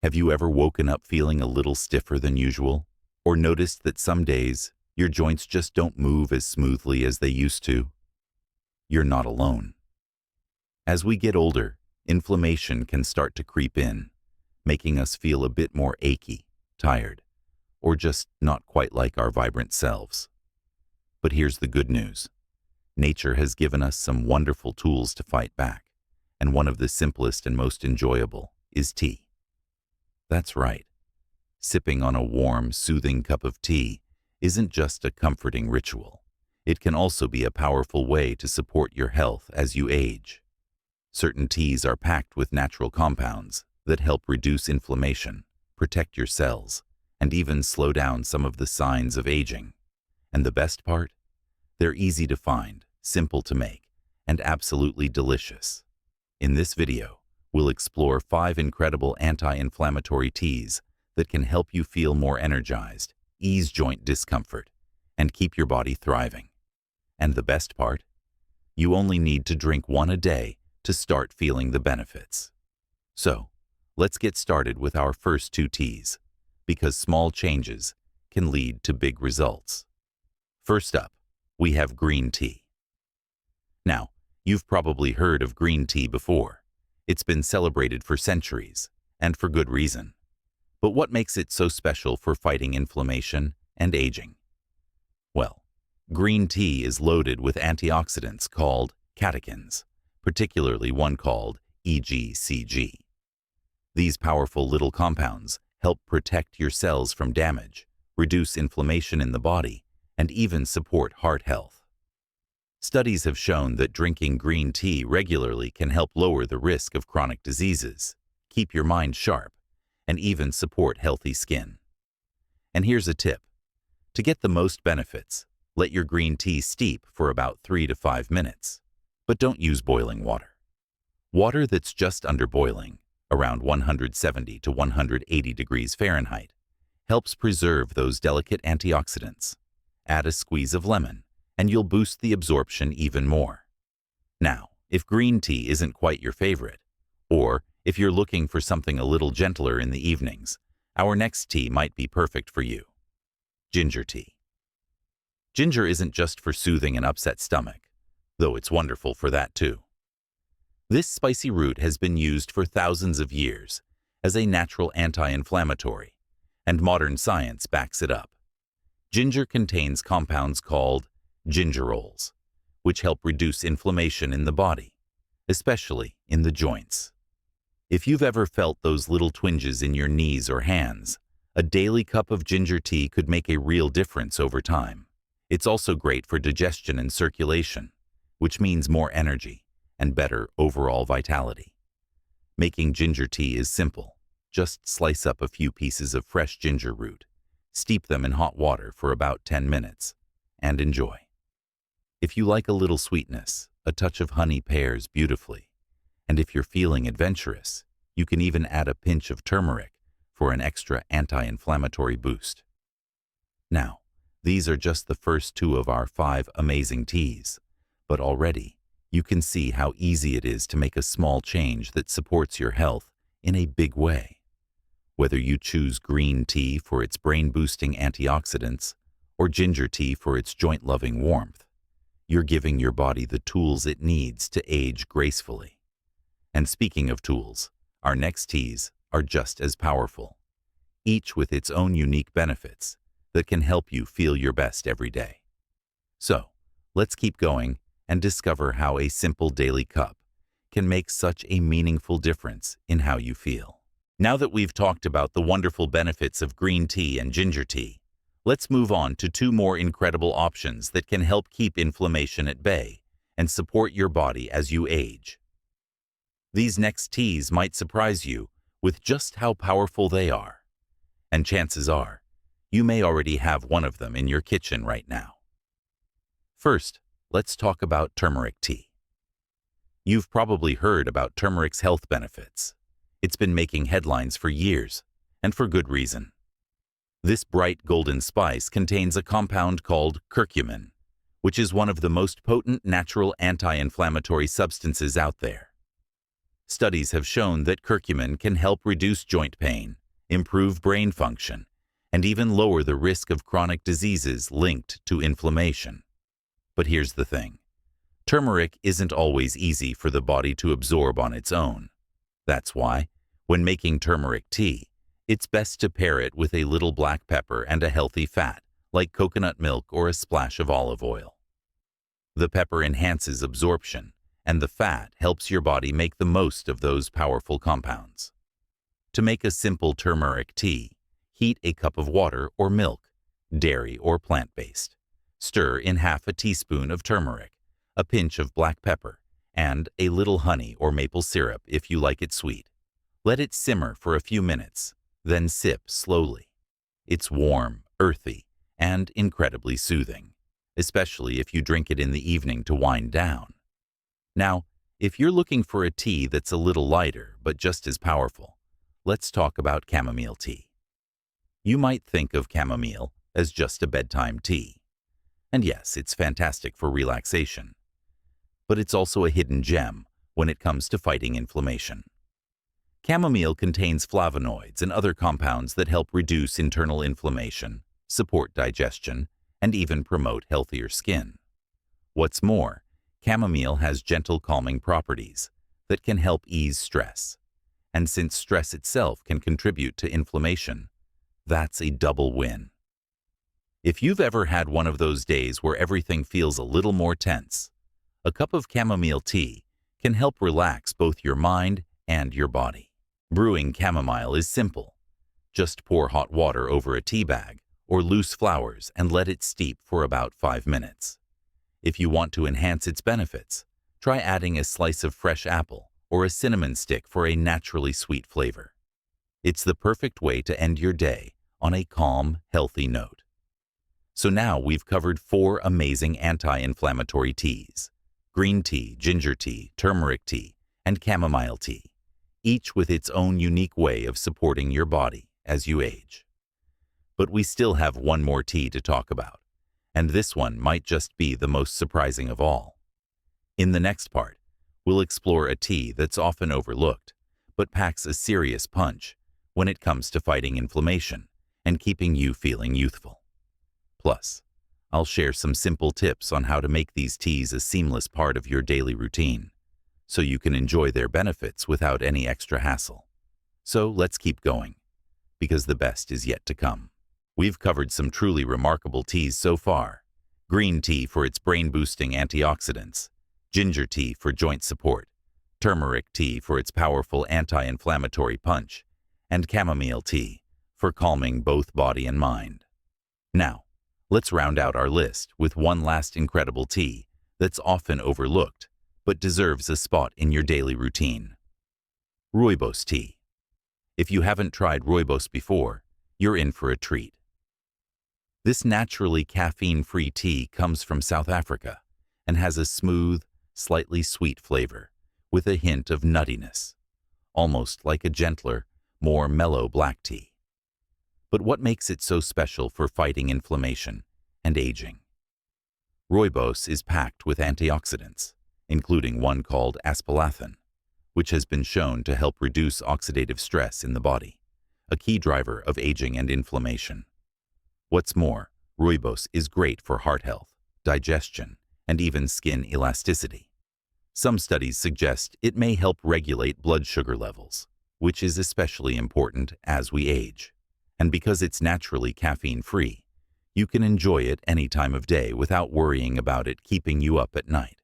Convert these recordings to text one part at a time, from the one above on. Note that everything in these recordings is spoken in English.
Have you ever woken up feeling a little stiffer than usual? Or noticed that some days your joints just don't move as smoothly as they used to? You're not alone. As we get older, inflammation can start to creep in, making us feel a bit more achy, tired, or just not quite like our vibrant selves. But here's the good news. Nature has given us some wonderful tools to fight back, and one of the simplest and most enjoyable is tea. That's right. Sipping on a warm, soothing cup of tea isn't just a comforting ritual. It can also be a powerful way to support your health as you age. Certain teas are packed with natural compounds that help reduce inflammation, protect your cells, and even slow down some of the signs of aging. And the best part? They're easy to find, simple to make, and absolutely delicious. In this video, we'll explore 5 incredible anti-inflammatory teas that can help you feel more energized, ease joint discomfort, and keep your body thriving. And the best part? You only need to drink one a day to start feeling the benefits. So, let's get started with our first 2 teas, because small changes can lead to big results. First up, we have green tea. Now, you've probably heard of green tea before. It's been celebrated for centuries, and for good reason. But what makes it so special for fighting inflammation and aging? Well, green tea is loaded with antioxidants called catechins, particularly one called EGCG. These powerful little compounds help protect your cells from damage, reduce inflammation in the body, and even support heart health. Studies have shown that drinking green tea regularly can help lower the risk of chronic diseases, keep your mind sharp, and even support healthy skin. And here's a tip. To get the most benefits, let your green tea steep for about 3 to 5 minutes. But don't use boiling water. Water that's just under boiling, around 170 to 180 degrees Fahrenheit, helps preserve those delicate antioxidants. Add a squeeze of lemon, and you'll boost the absorption even more. Now, if green tea isn't quite your favorite, or if you're looking for something a little gentler in the evenings, our next tea might be perfect for you. Ginger tea. Ginger isn't just for soothing an upset stomach, though it's wonderful for that too. This spicy root has been used for thousands of years as a natural anti-inflammatory, and modern science backs it up. Ginger contains compounds called gingerols, which help reduce inflammation in the body, especially in the joints. If you've ever felt those little twinges in your knees or hands, a daily cup of ginger tea could make a real difference over time. It's also great for digestion and circulation, which means more energy and better overall vitality. Making ginger tea is simple. Just slice up a few pieces of fresh ginger root, steep them in hot water for about 10 minutes, and enjoy. If you like a little sweetness, a touch of honey pairs beautifully. And if you're feeling adventurous, you can even add a pinch of turmeric for an extra anti-inflammatory boost. Now, these are just the first 2 of our 5 amazing teas, but already you can see how easy it is to make a small change that supports your health in a big way. Whether you choose green tea for its brain-boosting antioxidants or ginger tea for its joint-loving warmth, you're giving your body the tools it needs to age gracefully. And speaking of tools, our next teas are just as powerful, each with its own unique benefits that can help you feel your best every day. So, let's keep going and discover how a simple daily cup can make such a meaningful difference in how you feel. Now that we've talked about the wonderful benefits of green tea and ginger tea, let's move on to 2 more incredible options that can help keep inflammation at bay and support your body as you age. These next teas might surprise you with just how powerful they are. And chances are, you may already have one of them in your kitchen right now. First, let's talk about turmeric tea. You've probably heard about turmeric's health benefits. It's been making headlines for years, and for good reason. This bright golden spice contains a compound called curcumin, which is one of the most potent natural anti-inflammatory substances out there. Studies have shown that curcumin can help reduce joint pain, improve brain function, and even lower the risk of chronic diseases linked to inflammation. But here's the thing. Turmeric isn't always easy for the body to absorb on its own. That's why, when making turmeric tea, it's best to pair it with a little black pepper and a healthy fat, like coconut milk or a splash of olive oil. The pepper enhances absorption, and the fat helps your body make the most of those powerful compounds. To make a simple turmeric tea, heat a cup of water or milk, dairy or plant-based. Stir in half a teaspoon of turmeric, a pinch of black pepper, and a little honey or maple syrup if you like it sweet. Let it simmer for a few minutes, then sip slowly. It's warm, earthy, and incredibly soothing, especially if you drink it in the evening to wind down. Now, if you're looking for a tea that's a little lighter but just as powerful, let's talk about chamomile tea. You might think of chamomile as just a bedtime tea. And yes, it's fantastic for relaxation. But it's also a hidden gem when it comes to fighting inflammation. Chamomile contains flavonoids and other compounds that help reduce internal inflammation, support digestion, and even promote healthier skin. What's more, chamomile has gentle calming properties that can help ease stress. And since stress itself can contribute to inflammation, that's a double win. If you've ever had one of those days where everything feels a little more tense, a cup of chamomile tea can help relax both your mind and your body. Brewing chamomile is simple. Just pour hot water over a tea bag or loose flowers and let it steep for about 5 minutes. If you want to enhance its benefits, try adding a slice of fresh apple or a cinnamon stick for a naturally sweet flavor. It's the perfect way to end your day on a calm, healthy note. So now we've covered 4 amazing anti-inflammatory teas: green tea, ginger tea, turmeric tea, and chamomile tea, each with its own unique way of supporting your body as you age. But we still have one more tea to talk about, and this one might just be the most surprising of all. In the next part, we'll explore a tea that's often overlooked, but packs a serious punch when it comes to fighting inflammation and keeping you feeling youthful. Plus, I'll share some simple tips on how to make these teas a seamless part of your daily routine, so you can enjoy their benefits without any extra hassle. So let's keep going, because the best is yet to come. We've covered some truly remarkable teas so far: green tea for its brain-boosting antioxidants, ginger tea for joint support, turmeric tea for its powerful anti-inflammatory punch, and chamomile tea for calming both body and mind. Now, let's round out our list with one last incredible tea that's often overlooked but deserves a spot in your daily routine: rooibos tea. If you haven't tried rooibos before, you're in for a treat. This naturally caffeine-free tea comes from South Africa and has a smooth, slightly sweet flavor with a hint of nuttiness, almost like a gentler, more mellow black tea. But what makes it so special for fighting inflammation and aging? Rooibos is packed with antioxidants, including one called aspalathin, which has been shown to help reduce oxidative stress in the body, a key driver of aging and inflammation. What's more, rooibos is great for heart health, digestion, and even skin elasticity. Some studies suggest it may help regulate blood sugar levels, which is especially important as we age. And because it's naturally caffeine-free, you can enjoy it any time of day without worrying about it keeping you up at night.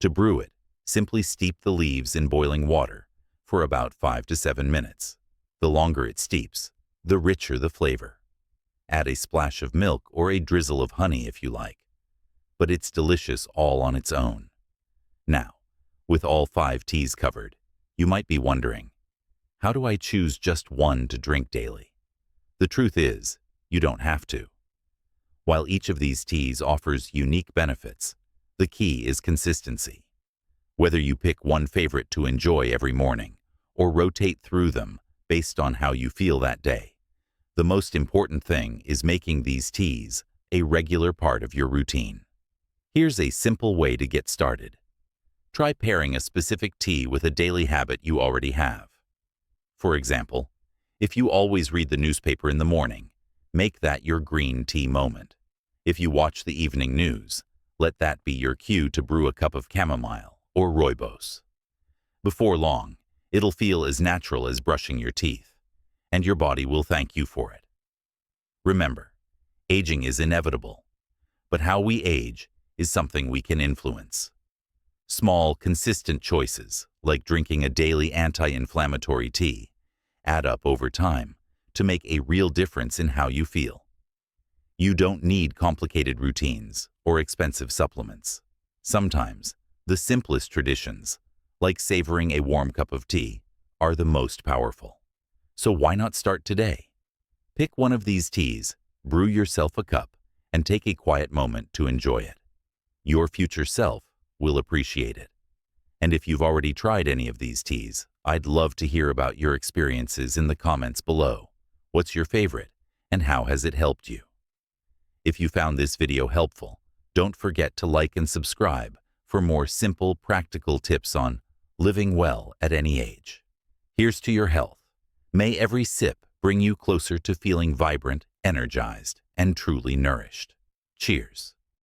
To brew it, simply steep the leaves in boiling water for about 5 to 7 minutes. The longer it steeps, the richer the flavor. Add a splash of milk or a drizzle of honey if you like, but it's delicious all on its own. Now, with all 5 teas covered, you might be wondering, how do I choose just one to drink daily? The truth is, you don't have to. While each of these teas offers unique benefits, the key is consistency. Whether you pick one favorite to enjoy every morning or rotate through them based on how you feel that day, the most important thing is making these teas a regular part of your routine. Here's a simple way to get started. Try pairing a specific tea with a daily habit you already have. For example, if you always read the newspaper in the morning, make that your green tea moment. If you watch the evening news, let that be your cue to brew a cup of chamomile or rooibos. Before long, it'll feel as natural as brushing your teeth, and your body will thank you for it. Remember, aging is inevitable, but how we age is something we can influence. Small, consistent choices, like drinking a daily anti-inflammatory tea, add up over time to make a real difference in how you feel. You don't need complicated routines or expensive supplements. Sometimes, the simplest traditions, like savoring a warm cup of tea, are the most powerful. So why not start today? Pick one of these teas, brew yourself a cup, and take a quiet moment to enjoy it. Your future self will appreciate it. And if you've already tried any of these teas, I'd love to hear about your experiences in the comments below. What's your favorite, and how has it helped you? If you found this video helpful, don't forget to like and subscribe for more simple, practical tips on living well at any age. Here's to your health. May every sip bring you closer to feeling vibrant, energized, and truly nourished. Cheers.